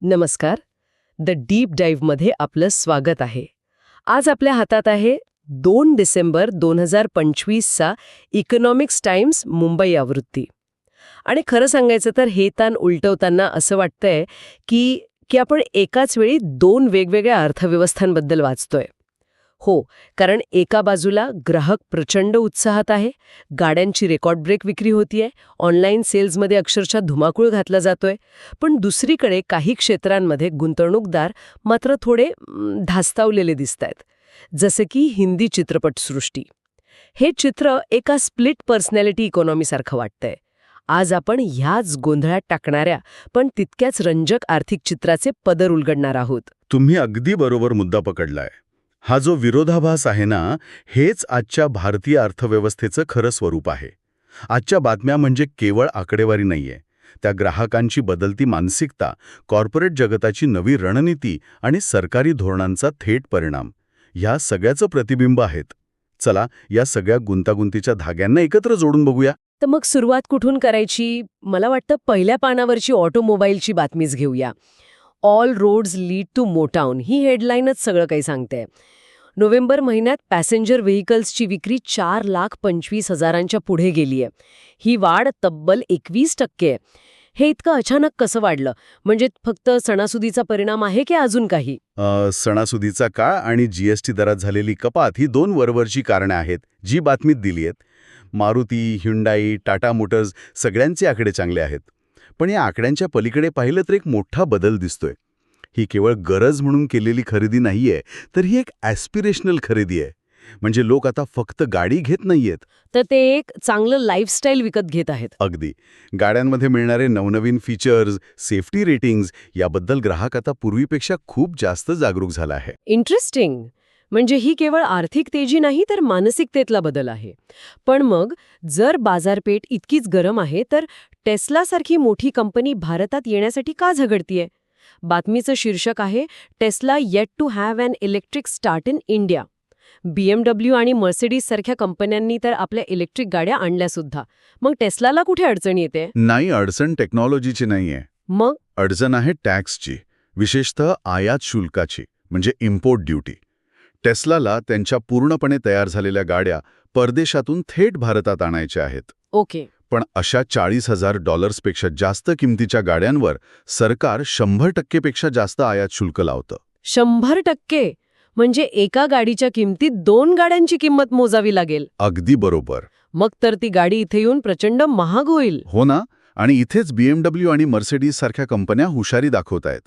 नमस्कार. The deep डाईव्हमध्ये आपलं स्वागत आहे. आज आपल्या हातात आहे 2 डिसेंबर 2025चा इकॉनॉमिक्स टाइम्स मुंबई आवृत्ती. आणि खरं सांगायचं तर हे ताण उलटवताना असं वाटतंय की की आपण एकाच वेळी दोन वेगवेगळ्या अर्थव्यवस्थांबद्दल वाचतोय. हो, कारण एका बाजूला ग्राहक प्रचंड उत्साहात आहे, गाड्यांची रेकॉर्ड ब्रेक विक्री होतीये, ऑनलाईन सेल्समध्ये अक्षरशः धुमाकूळ घातला जातोय. पण दुसरीकडे काही क्षेत्रांमध्ये गुंतवणूकदार मात्र थोडे धास्तावलेले दिसतायत, जसे की हिंदी चित्रपटसृष्टी. हे चित्र एका स्प्लिट पर्सनॅलिटी इकॉनॉमीसारखं वाटतंय. आज आपण ह्याच गोंधळात टाकणाऱ्या पण तितक्याच रंजक आर्थिक चित्राचे पदर उलगडणार आहोत. तुम्ही अगदी बरोबर मुद्दा पकडलाय. हा जो विरोधाभास आहे ना, हेच आजच्या भारतीय अर्थव्यवस्थेचं खरं स्वरूप आहे. आजच्या बातम्या म्हणजे केवळ आकडेवारी नाहीये. त्या ग्राहकांची बदलती मानसिकता, कॉर्पोरेट जगताची नवी रणनीती आणि सरकारी धोरणांचा थेट परिणाम, ह्या सगळ्याचं प्रतिबिंब आहेत. चला, या सगळ्या गुंतागुंतीच्या धाग्यांना एकत्र जोडून बघूया. तर मग सुरुवात कुठून करायची? मला वाटतं पहिल्या पानावरची ऑटोमोबाईलची बातमीच घेऊया. ऑल रोड्स लीड टू मोटाऊन ही हेडलाईनच सगळं काही सांगते. नोव्हेंबर महिन्यात पॅसेंजर व्हेइकल्सची विक्री 4,25,000च्या पुढे गेलीय. ही वाढ तब्बल 21% आहे. हे इतकं अचानक कसं वाढलं? म्हणजे फक्त सणासुदीचा परिणाम आहे की अजून काही? सणासुदीचा काळ आणि जीएसटी दरात झालेली कपात ही दोन वरवरची कारणे आहेत, जी बातमीत दिली आहेत. मारुती, ह्युंडाई, टाटा मोटर्स सगळ्यांचे आकडे चांगले आहेत. पण या आकड्यांच्या पलीकडे पाहिलं तर एक मोठा बदल दिसतोय. ही केवळ गरज म्हणून केलेली खरेदी नाहीये, तर ही एक ॲस्पिरेशनल खरेदी आहे. म्हणजे लोक आता फक्त गाडी घेत नाहीयेत. तर ते एक चांगलं लाईफस्टाईल विकत घेत आहेत. अगदी. गाड्यांमध्ये मिळणारे नवनवीन फीचर्स, सेफ्टी रेटिंग्ज याबद्दल ग्राहक आता पूर्वीपेक्षा खूप जास्त जागरूक झाला आहे. इंटरेस्टिंग. म्हणजे ही केवळ आर्थिक तेजी नाही तर मानसिकतेतला बदल आहे. पण मग जर बाजारपेठ इतकीच गरम आहे तर टेस्लासारखी मोठी कंपनी भारतात येण्यासाठी का झगडतीये? बातमीचं शीर्षक आहे Tesla yet to have an electric start in India. BMW आणि मर्सिडीज सारख्या कंपन्यांनी तर आपल्या इलेक्ट्रिक गाड्या आणल्या सुद्धा. मग टेस्लाला कुठे अडचण येते? नाही, अडचण टेक्नॉलॉजीची नाहीये. मग अडचण आहे टॅक्सची, विशेषतः आयात शुल्काची, म्हणजे इम्पोर्ट ड्युटी. टेस्लाला त्यांच्या पूर्णपणे तयार झालेल्या गाड्या परदेशातून थेट भारतात आणायच्या आहेत. ओके. पण अशा $40,000पेक्षा जास्त किमतीच्या गाड्यांवर सरकार 100% पेक्षा जास्त आयात शुल्क लावतं. 100%? म्हणजे एका गाडीच्या किमतीत 2 गाड्यांची किंमत मोजावी लागेल. अगदी बरोबर. मग तर ती गाडी इथे येऊन प्रचंड महाग होईल. हो ना. आणि इथेच BMW आणि मर्सिडीज सारख्या कंपन्या हुशारी दाखवतायत.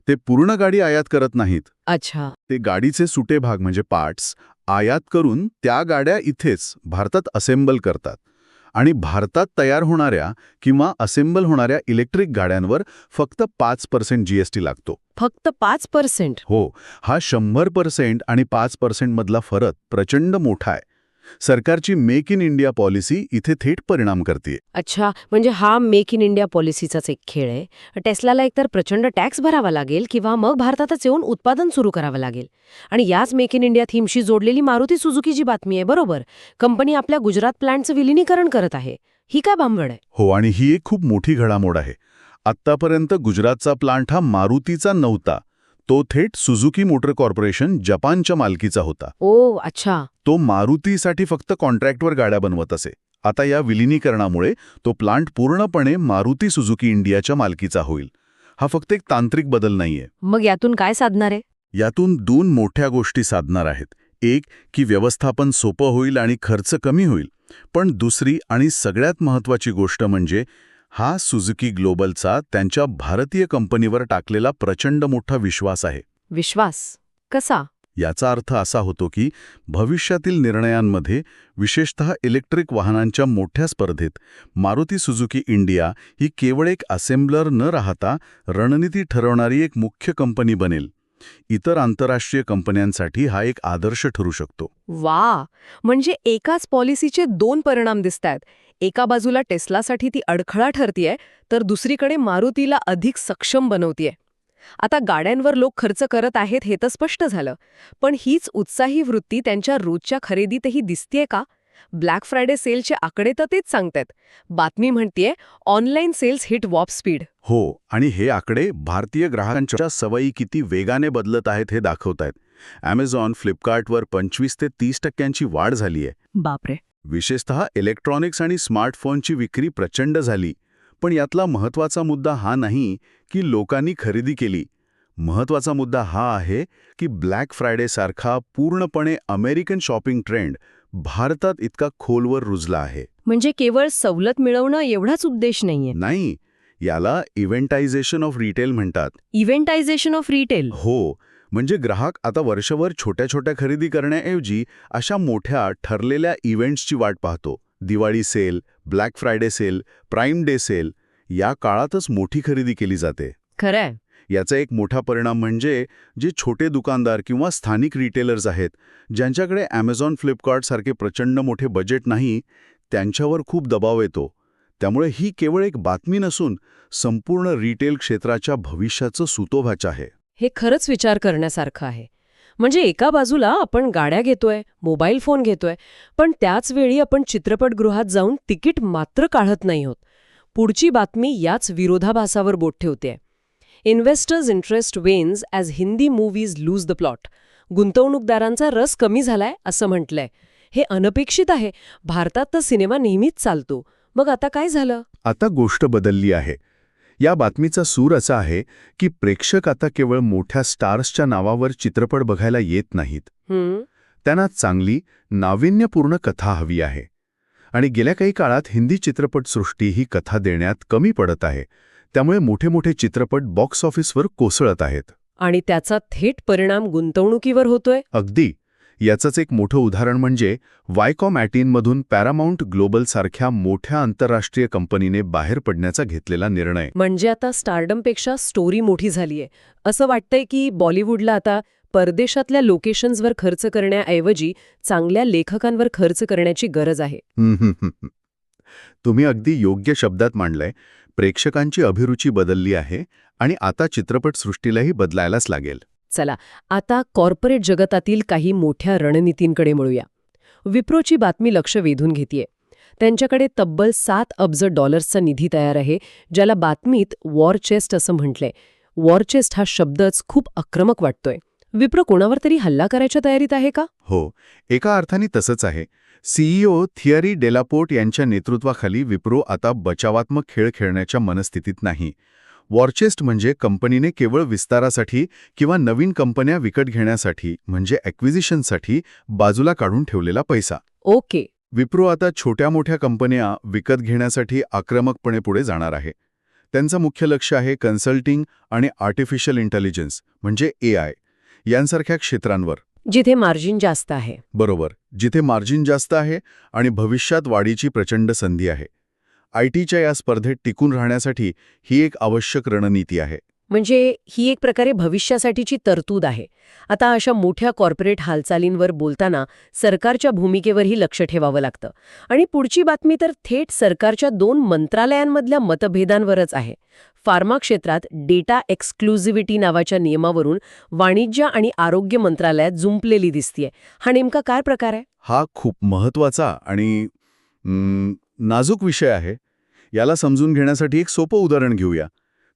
ते पूर्ण गाडी आयात करत नाहीत. अच्छा. ते गाडीचे सुटे भाग म्हणजे पार्ट्स आयात करून त्या गाड्या इथेच भारतात असेंबल करतात. आणि भारतात तयार होणाऱ्या किंवा असेंबल होणाऱ्या इलेक्ट्रिक गाड्यांवर फक्त 5% जीएसटी लागतो. फक्त 5%? हो. हा 100% आणि 5% मधला फरक प्रचंड मोठा आहे. सरकारची मेक इन इंडिया पॉलिसी इथे थेट परिणाम करते. अच्छा, म्हणजे हा मेक इन इंडिया पॉलिसीचाच एक खेळ आहे. टेस्लाला एकतर प्रचंड टॅक्स भरावा लागेल किंवा मग भारतातच येऊन उत्पादन सुरू करावं लागेल. आणि याच मेक इन इंडिया थीमशी जोडलेली मारुती सुझुकीची बातमी आहे, बरोबर? कंपनी आपल्या गुजरात प्लांटचं विलिनीकरण करत आहे. ही काय भानगड आहे? हो, आणि ही एक खूप मोठी घडामोड आहे. आत्तापर्यंत गुजरातचा प्लांट हा मारुतीचा नव्हता. तो थेट सुझुकी मोटर कॉर्पोरेशन जपानच्या मालकीचा होता. ओ, अच्छा. तो मारुतीसाठी फक्त कॉन्ट्रॅक्टवर गाड्या बनवत असे. आता या विलिनीकरणामुळे तो प्लांट पूर्णपणे मारुती सुझुकी इंडियाच्या मालकीचा होईल. हा फक्त एक तांत्रिक बदल नाहीये. मग यातून काय साधणार आहे? यातून 2 मोठ्या गोष्टी साधणार आहेत. एक की व्यवस्थापन सोपं होईल आणि खर्च कमी होईल. पण दुसरी आणि सगळ्यात महत्त्वाची गोष्ट म्हणजे हा सुझुकी ग्लोबलचा त्यांच्या भारतीय कंपनीवर टाकलेला प्रचंड मोठा विश्वास आहे. विश्वास? कसा? याचा अर्थ असा होतो की भविष्यातील निर्णयांमध्ये, विशेषतः इलेक्ट्रिक वाहनांच्या मोठ्या स्पर्धेत, मारुती सुझुकी इंडिया ही केवळ एक असेंब्लर न राहता रणनीती ठरवणारी एक मुख्य कंपनी बनेल. इतर आंतरराष्ट्रीय कंपन्यांसाठी हा एक आदर्श ठरू शकतो. वा, म्हणजे एकाच पॉलिसीचे 2 परिणाम दिसतायत. एका बाजूला टेस्लासाठी ती अडखळा ठरतीये, तर दुसरीकडे मारुतीला अधिक सक्षम बनवतीये. आता गाड्यांवर लोक खर्च करत आहेत हे तर स्पष्ट झालं, पण हीच उत्साही वृत्ती त्यांच्या रोजच्या खरेदीतही दिसतेय का? ब्लॅक फ्रायडे सेलचे आकडे तर तेच सांगतायत. बातमी म्हणतेय ऑनलाईन सेल्स हिट वॉप स्पीड. हो, आणि हे आकडे भारतीय ग्राहकांच्या सवयी किती वेगाने बदलत आहेत हे दाखवतायत. Amazon, फ्लिपकार्टवर 25 ते 30% वाढ झालीय. बापरे. विशेषतः इलेक्ट्रॉनिक्स आणि स्मार्टफोनची विक्री प्रचंड झाली. पण यातला महत्त्वाचा मुद्दा हा नाही की लोकांनी खरेदी केली. महत्त्वाचा मुद्दा हा आहे की ब्लॅक फ्रायडेसारखा पूर्णपणे अमेरिकन शॉपिंग ट्रेंड भारतात इतका खोलवर रुजला आहे. म्हणजे केवळ सवलत मिळवणं एवढाच उद्देश नाहीये. नाही, याला इव्हेंटायझेशन ऑफ रिटेल म्हणतात. Eventisation of retail. हो, म्हणजे ग्राहक आता वर्षभर छोट्या छोट्या खरेदी करण्याऐवजी अशा मोठ्या ठरलेल्या इव्हेंट्सची वाट पाहतो. Diwali sale, Black Friday sale, Prime Day sale या काळातच मोठी खरेदी केली जाते. खरंय. याचा एक मोठा परिणाम म्हणजे जे छोटे दुकानदार किंवा स्थानिक रिटेलर्स आहेत, ज्यांच्याकडे Amazon, फ्लिपकार्ट सारखे प्रचंड मोठे बजेट नाही, त्यांच्यावर खूप दबाव येतो. त्यामुळे ही केवळ एक बातमी नसून संपूर्ण रिटेल क्षेत्राच्या भविष्याचं सुतोवाच आहे. हे खरंच विचार करण्यासारखं आहे. म्हणजे एका बाजूला आपण गाड्या घेतोय, मोबाईल फोन घेतोय, पण त्याच वेळी आपण चित्रपटगृहात जाऊन तिकीट मात्र काढत नाही आहोत. पुढची बातमी याच विरोधाभासावर बोट ठेवते. Investors interest wanes as Hindi movies lose the plot. गुंतवणूकदारांचा रस कमी झालाय असं म्हटलंय. हे अनपेक्षित आहे. भारतात तर सिनेमा नेहमीच चालतो. मग आता काय झालं? आता गोष्ट बदलली आहे. या बातमीचा सूर असा आहे की प्रेक्षक आता केवळ मोठ्या स्टार्सच्या नावावर चित्रपट बघायला येत नाहीत. त्यांना चांगली, नाविन्यपूर्ण कथा हवी आहे. आणि गेल्या काही काळात हिंदी चित्रपटसृष्टी ही कथा देण्यात कमी पडत आहे. त्यामुळे मोठे मोठे चित्रपट बॉक्स ऑफिसवर कोसळत आहेत. आणि त्याचा थेट परिणाम गुंतवणुकीवर होतोय. अगदी. याचंच एक मोठं उदाहरण म्हणजे वायकॉम 18मधून पॅरामाउंट ग्लोबल सारख्या मोठ्या आंतरराष्ट्रीय कंपनीने बाहेर पडण्याचा घेतलेला निर्णय. म्हणजे आता स्टारडमपेक्षा स्टोरी मोठी झालीय. असं वाटतंय की बॉलिवूडला आता परदेशातल्या लोकेशन्सवर खर्च करण्याऐवजी चांगल्या लेखकांवर खर्च करण्याची गरज आहे. तुम्ही अगदी योग्य शब्दात मांडलंय. प्रेक्षकांची अभिरुची बदलली आहे आणि आता चित्रपटसृष्टीलाही बदलायलाच लागेल. चला, आता कॉर्पोरेट जगतातील काही मोठ्या रणनीतींकडे वळूया. विप्रोची बातमी लक्ष वेधून घेतेय. त्यांच्याकडे तब्बल $7 अब्ज निधी तयार आहे, ज्याला बातमीत वॉर चेस्ट असं म्हटलंय. वॉर चेस्ट हा शब्दच खूप आक्रमक वाटतोय. विप्रो कोणावर तरी हल्ला करायच्या तयारीत आहे का? हो, एका अर्थाने तसंच आहे. CEO थियरी डेलापोर्ट यांच्या नेतृत्वाखाली विप्रो आता बचावात्मक खेळ खेळण्याच्या मनस्थितीत नाही. वॉरचेस्ट म्हणजे कंपनीने केवळ विस्तारासाठी किंवा नवीन कंपन्या विकत घेण्यासाठी म्हणजे ॲक्विजिशनसाठी बाजूला काढून ठेवलेला पैसा. ओके. विप्रो आता छोट्या मोठ्या कंपन्या विकत घेण्यासाठी आक्रमकपणे पुढे जाणार आहे. त्यांचं मुख्य लक्ष आहे कन्सल्टिंग आणि आर्टिफिशियल इंटेलिजन्स म्हणजे AI यांसारख्या क्षेत्रांवर. जिथे मार्जिन जास्त आहे. बरोबर, जिथे मार्जिन जास्त आहे आणि भविष्यात वाढीची प्रचंड संधी आहे. ITच्या या स्पर्धेत टिकून राहण्यासाठी ही एक आवश्यक रणनीती आहे. म्हणजे ही एक प्रकारे भविष्यासाठीची तरतूद आहे. आता अशा मोठ्या कॉर्पोरेट हालचालींवर बोलताना सरकारच्या भूमिकेवरही लक्ष ठेवावं लागतं. आणि पुढची बातमी तर थेट सरकारच्या 2 मंत्रालयांमधल्या मतभेदांवरच आहे. फार्मा क्षेत्रात डेटा एक्सक्लुझिव्हिटी नावाच्या नियमावरून वाणिज्य आणि आरोग्य मंत्रालयात जुंपलेली दिसतीये. हा नेमका काय प्रकार आहे? हा खूप महत्त्वाचा आणि नाजूक विषय आहे. याला समजून घेण्यासाठी एक सोपं उदाहरण घेऊया.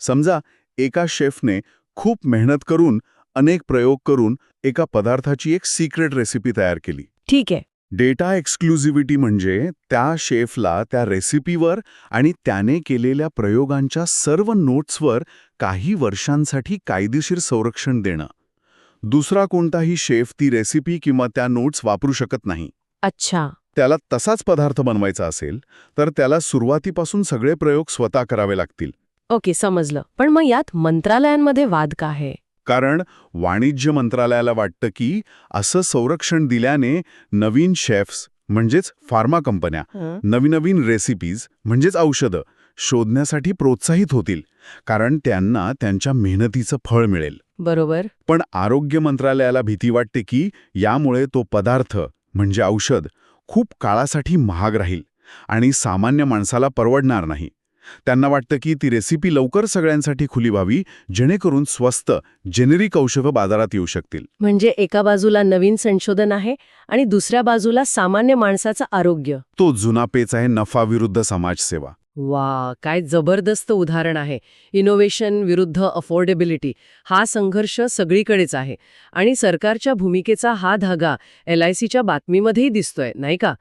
समजा एका शेफने खूप मेहनत करून, अनेक प्रयोग करून एका पदार्थाची एक सिक्रेट रेसिपी तयार केली. ठीक आहे. डेटा एक्सक्लुझिव्हिटी म्हणजे त्या शेफला त्या रेसिपीवर आणि त्याने केलेल्या प्रयोगांच्या सर्व नोट्सवर काही वर्षांसाठी कायदेशीर संरक्षण देणं. दुसरा कोणताही शेफ ती रेसिपी किंवा त्या नोट्स वापरू शकत नाही. अच्छा. त्याला तसाच पदार्थ बनवायचा असेल तर त्याला सुरुवातीपासून सगळे प्रयोग स्वतः करावे लागतील. ओके, समजलं. पण मग यात मंत्रालयांमध्ये वाद का आहे? कारण वाणिज्य मंत्रालयाला वाटतं की असं संरक्षण दिल्याने नवीन शेफ्स म्हणजेच फार्मा कंपन्या नवीन रेसिपीज म्हणजेच औषधं शोधण्यासाठी प्रोत्साहित होतील, कारण त्यांना त्यांच्या मेहनतीचं फळ मिळेल. बरोबर. पण आरोग्य मंत्रालयाला भीती वाटते की यामुळे तो पदार्थ म्हणजे औषध खूप काळासाठी महाग राहील आणि सामान्य माणसाला परवडणार नाही. त्यांना वाटतं की ती रेसिपी लवकर सगळ्यांसाठी खुली व्हावी, जेणेकरून स्वस्त जेनेरिक औषधं बाजारात येऊ शकतील. म्हणजे एका बाजूला नवीन संशोधन आहे आणि दुसऱ्या बाजूला सामान्य माणसाचं आरोग्य. तो जुना पेच आहे नफा विरुद्ध समाजसेवा. वा, काय जबरदस्त उदाहरण आहे. इनोव्हेशन विरुद्ध अफोर्डेबिलिटी हा संघर्ष सगळीकडेच आहे. आणि सरकारच्या भूमिकेचा हा धागा LICच्या बातमीमध्येही दिसतोय, नाही का?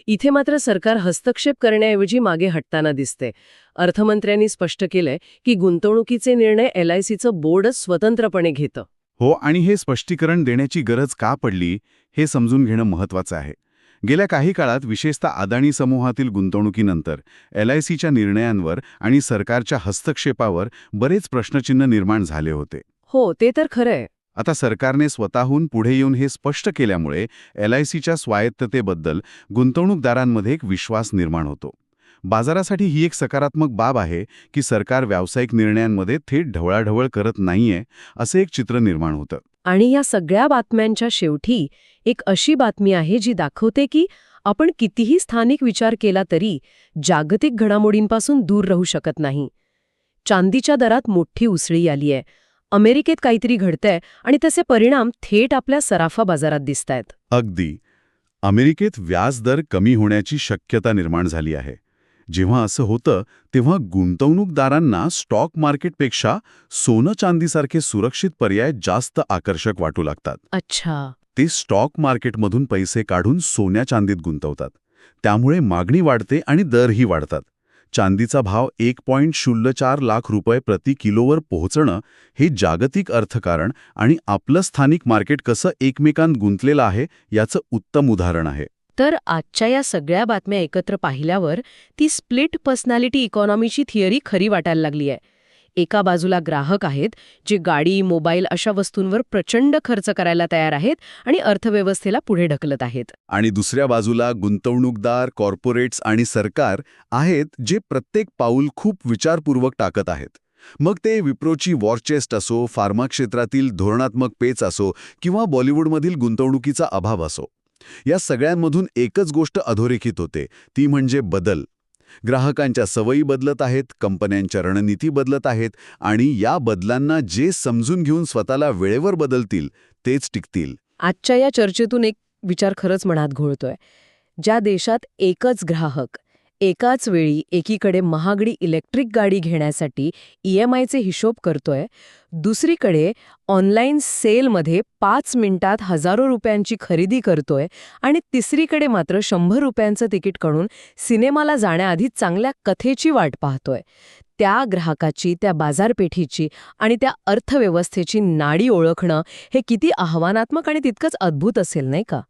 इथे मात्र सरकार हस्तक्षेप करण्याऐवजी मागे हटताना दिसते. अर्थमंत्र्यांनी स्पष्ट केलंय की गुंतवणुकीचे निर्णय LICचं बोर्डच स्वतंत्रपणे घेतं. हो, आणि हे स्पष्टीकरण देण्याची गरज का पडली हे समजून घेणं महत्त्वाचं आहे. गेल्या काही काळात विशेषतः अदानी समूहातील गुंतवणुकीनंतर LICच्या निर्णयांवर आणि सरकारच्या हस्तक्षेपावर बरेच प्रश्नचिन्ह निर्माण झाले होते. हो, ते तर खरंय. आता सरकारने स्वतःहून पुढे येऊन हे स्पष्ट केल्यामुळे LICच्या स्वायत्ततेबद्दल गुंतवणूकदारांमध्ये एक विश्वास निर्माण होतो. बाजारासाठी ही एक सकारात्मक बाब आहे की सरकार व्यावसायिक निर्णयांमध्ये थेट ढवळाढवळ करत नाहीये, असं एक चित्र निर्माण होतं. आणि या सगळ्या बातम्यांच्या शेवटी एक अशी बातमी आहे जी दाखवते की आपण कितीही स्थानिक विचार केला तरी जागतिक घडामोडींपासून दूर राहू शकत नाही. चांदीच्या दरात मोठी उसळी आलीय. अमेरिकेत काहीतरी घडतंय आणि त्याचे परिणाम थेट आपल्या सराफा बाजारात दिसतायत. अगदी. अमेरिकेत व्याजदर कमी होण्याची शक्यता निर्माण झाली आहे. जेव्हा असं होतं तेव्हा गुंतवणूकदारांना स्टॉक मार्केटपेक्षा सोनं चांदीसारखे सुरक्षित पर्याय जास्त आकर्षक वाटू लागतात. अच्छा. ते स्टॉक मार्केटमधून पैसे काढून सोन्या चांदीत गुंतवतात. त्यामुळे मागणी वाढते आणि दरही वाढतात. चांदीचा भाव 1.04 लाख रुपये प्रति किलोवर पोहोचणं हे जागतिक अर्थकारण आणि आपलं स्थानिक मार्केट कसं एकमेकांत गुंतलेलं आहे याचं उत्तम उदाहरण आहे. तर आजच्या या सगळ्या बातम्या एकत्र पाहिल्यावर ती स्प्लिट पर्सनॅलिटी इकॉनॉमीची थिअरी खरी वाटायला लागली आहे. एका बाजूला ग्राहक आहेत जे गाडी, मोबाईल अशा वस्तूंवर प्रचंड खर्च करायला तयार आहेत आणि अर्थव्यवस्थेला पुढे ढकलत आहेत. आणि दुसऱ्या बाजूला गुंतवणूकदार, कॉर्पोरेट्स आणि सरकार आहेत जे प्रत्येक पाऊल खूप विचारपूर्वक टाकत आहेत. मग ते विप्रोची वॉरचेस्ट असो, फार्मा क्षेत्रातील धोरणात्मक पेच असो किंवा बॉलिवूडमधील गुंतवणुकीचा अभाव असो. या सगळ्यांमधून एकच गोष्ट अधोरेखित होते, ती म्हणजे बदल. ग्राहकांच्या सवयी बदलत आहेत, कंपन्यांच्या रणनीती बदलत आहेत आणि या बदलांना जे समजून घेऊन स्वतःला वेळेवर बदलतील तेच टिकतील. आजच्या या चर्चेतून एक विचार खरंच मनात घोळतोय. ज्या देशात एकच ग्राहक एकाच वेळी एकीकडे महागडी इलेक्ट्रिक गाडी घेण्यासाठी EMIचे हिशोब करतोय, दुसरीकडे ऑनलाईन सेलमध्ये 5 मिनिटात हजारो रुपयांची खरेदी करतोय आणि तिसरीकडे मात्र 100 रुपयांचं तिकीट काढून सिनेमाला जाण्याआधी चांगल्या कथेची वाट पाहतोय, त्या ग्राहकाची, त्या बाजारपेठीची आणि त्या अर्थव्यवस्थेची नाडी ओळखणं हे किती आव्हानात्मक आणि तितकंच अद्भुत असेल, नाही का?